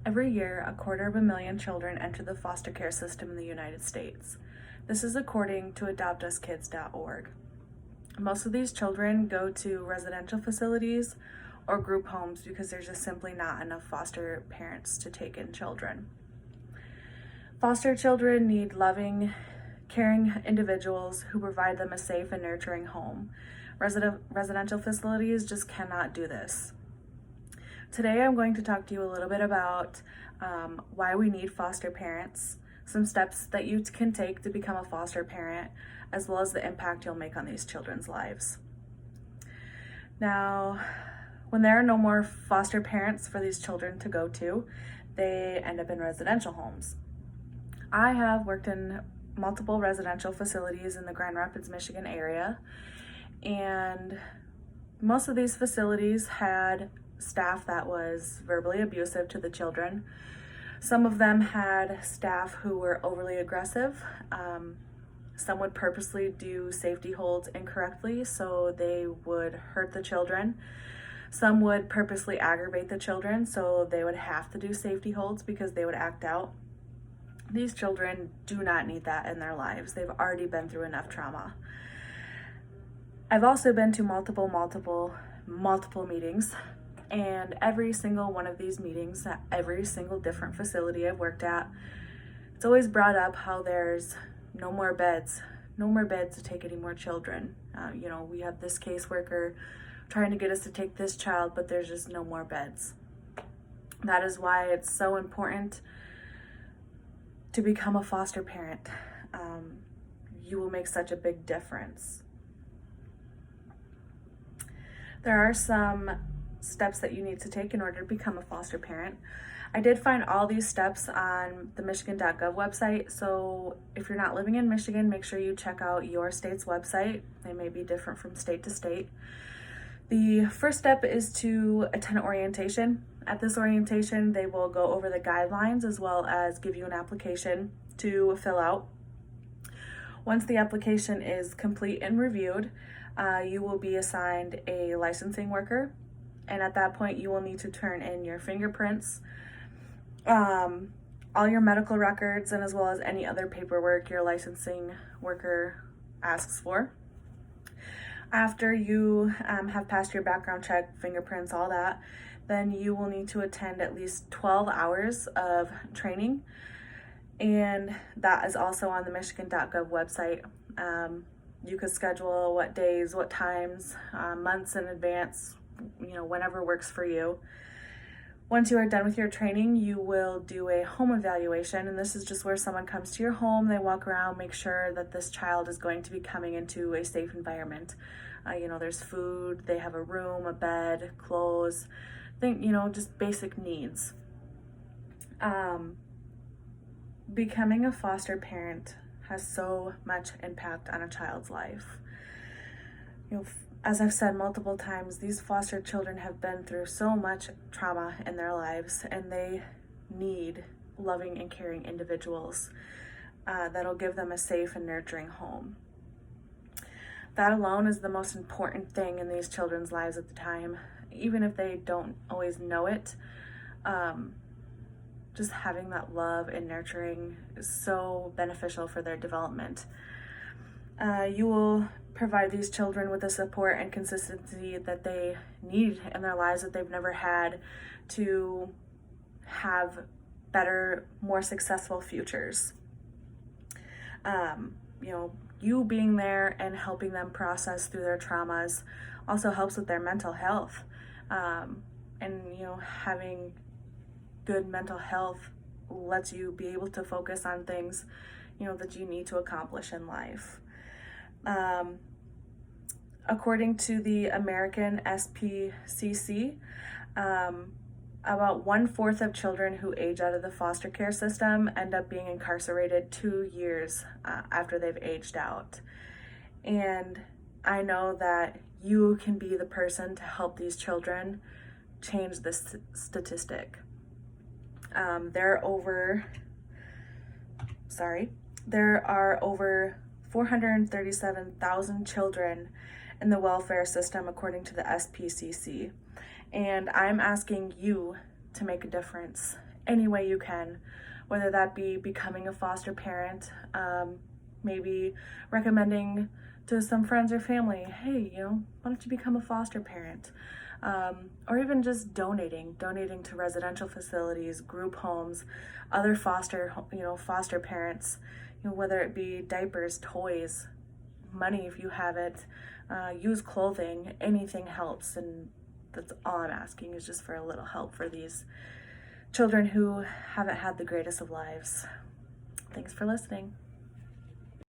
Every year, 250,000 children enter the foster care system in the United States. This is according to adoptuskids.org. Most of these children go to residential facilities or group homes because there's just simply not enough foster parents to take in children. Foster children need loving, caring individuals who provide them a safe and nurturing home. Residential facilities just cannot do this. Today I'm going to talk to you a little bit about why we need foster parents, some steps that you can take to become a foster parent, as well as the impact you'll make on these children's lives. Now, when there are no more foster parents for these children to go to, they end up in residential homes. I have worked in multiple residential facilities in the Grand Rapids, Michigan area, and most of these facilities had staff that was verbally abusive to the children. Some of them had staff who were overly aggressive. Some would purposely do safety holds incorrectly, so they would hurt the children. Some would purposely aggravate the children, so they would have to do safety holds because they would act out. These children do not need that in their lives. They've already been through enough trauma. I've also been to multiple meetings, and every single one of these meetings at every single different facility I've worked at, it's always brought up how there's no more beds to take any more children. We have this caseworker trying to get us to take this child, but there's just no more beds. That is why it's so important to become a foster parent. You will make such a big difference. There are some steps that you need to take in order to become a foster parent. I did find all these steps on the michigan.gov website, so if you're not living in Michigan, make sure you check out your state's website. They may be different from state to state. The first step is to attend orientation. At this orientation, they will go over the guidelines as well as give you an application to fill out. Once the application is complete and reviewed, you will be assigned a licensing worker. And at that point, you will need to turn in your fingerprints, all your medical records, and as well as any other paperwork your licensing worker asks for. After you have passed your background check, fingerprints, all that, then you will need to attend at least 12 hours of training. And that is also on the michigan.gov website. You could schedule what days, what times, months in advance, whenever works for you. Once you are done with your training, you will do a home evaluation, and this is just where someone comes to your home, they walk around, make sure that this child is going to be coming into a safe environment. There's food, they have a room, a bed, clothes, just basic needs. Becoming a foster parent has so much impact on a child's life. As I've said multiple times, these foster children have been through so much trauma in their lives, and they need loving and caring individuals that'll give them a safe and nurturing home. That alone is the most important thing in these children's lives at the time, even if they don't always know it. Just having that love and nurturing is so beneficial for their development. You will provide these children with the support and consistency that they need in their lives that they've never had to have better, more successful futures. You being there and helping them process through their traumas also helps with their mental health. Having good mental health lets you be able to focus on things, that you need to accomplish in life. According to the American SPCC, about 1/4 of children who age out of the foster care system end up being incarcerated 2 years after they've aged out. And I know that you can be the person to help these children change this statistic. There are over 437,000 children in the welfare system according to the SPCC. And I'm asking you to make a difference any way you can, whether that be becoming a foster parent, maybe recommending to some friends or family, hey, why don't you become a foster parent? Or even just donating to residential facilities, group homes, other foster parents, whether it be diapers, toys, money if you have it, used clothing, anything helps. And that's all I'm asking, is just for a little help for these children who haven't had the greatest of lives. Thanks for listening.